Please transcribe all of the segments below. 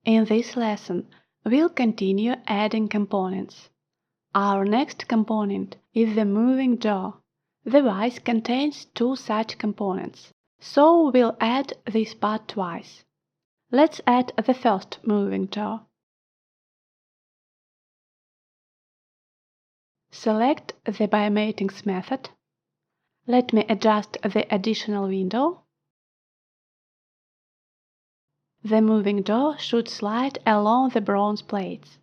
In this lesson, we'll continue adding components. Our next component is the moving jaw. The vise contains two such components, so we'll add this part twice. Let's add the first moving jaw. Select the biomatings method. Let me adjust the additional window. The moving jaw should slide along the bronze plates.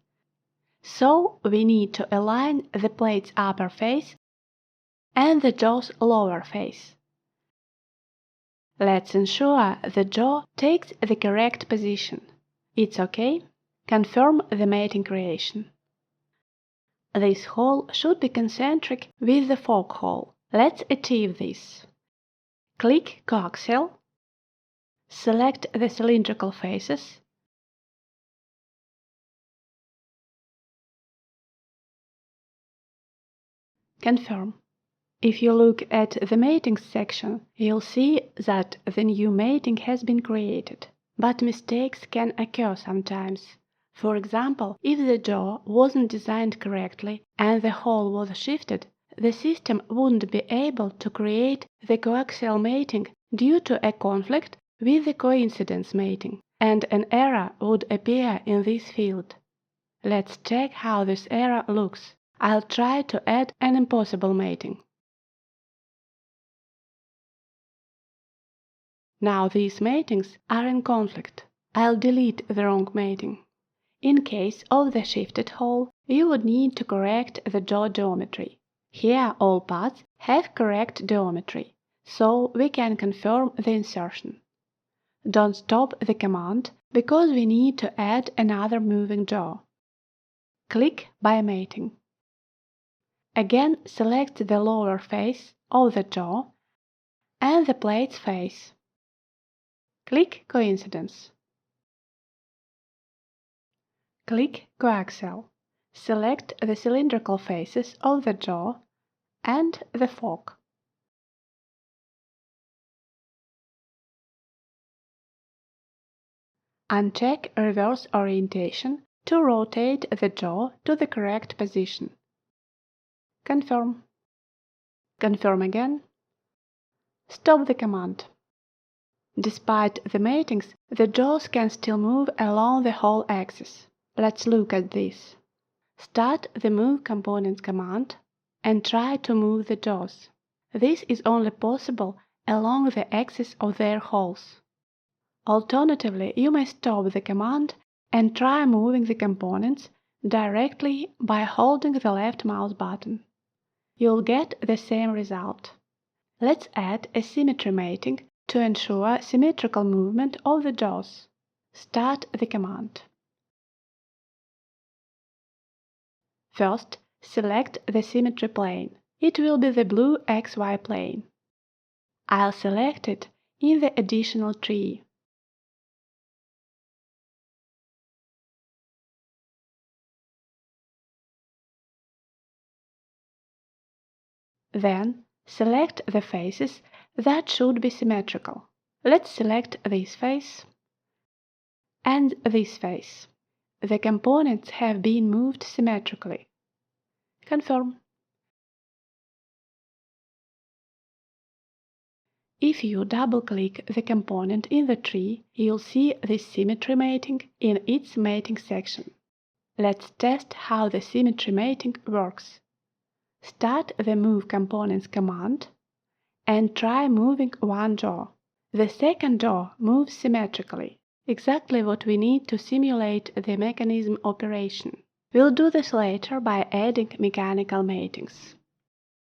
So we need to align the plate's upper face and the jaw's lower face. Let's ensure the jaw takes the correct position. It's OK. Confirm the mating creation. This hole should be concentric with the fork hole. Let's achieve this. Click coaxial. Select the cylindrical faces. Confirm. If you look at the mating section, you'll see that the new mating has been created. But mistakes can occur sometimes. For example, if the jaw wasn't designed correctly and the hole was shifted, the system wouldn't be able to create the coaxial mating due to a conflict with the coincidence mating, and an error would appear in this field. Let's check how this error looks. I'll try to add an impossible mating. Now these matings are in conflict. I'll delete the wrong mating. In case of the shifted hole, you would need to correct the jaw geometry. Here all parts have correct geometry, so we can confirm the insertion. Don't stop the command, because we need to add another moving jaw. Click Biomating. Again, select the lower face of the jaw and the plate's face. Click Coincidence. Click Coaxial. Select the cylindrical faces of the jaw and the fork. Uncheck Reverse Orientation to rotate the jaw to the correct position. Confirm. Confirm again. Stop the command. Despite the matings, the jaws can still move along the whole axis. Let's look at this. Start the Move Components command and try to move the jaws. This is only possible along the axis of their holes. Alternatively, you may stop the command and try moving the components directly by holding the left mouse button. You'll get the same result. Let's add a symmetry mating to ensure symmetrical movement of the jaws. Start the command. First, select the symmetry plane. It will be the blue XY plane. I'll select it in the additional tree. Then, select the faces that should be symmetrical. Let's select this face and this face. The components have been moved symmetrically. Confirm. If you double-click the component in the tree, you'll see this symmetry mating in its mating section. Let's test how the symmetry mating works. Start the Move Components command and try moving one jaw. The second jaw moves symmetrically, exactly what we need to simulate the mechanism operation. We'll do this later by adding mechanical matings.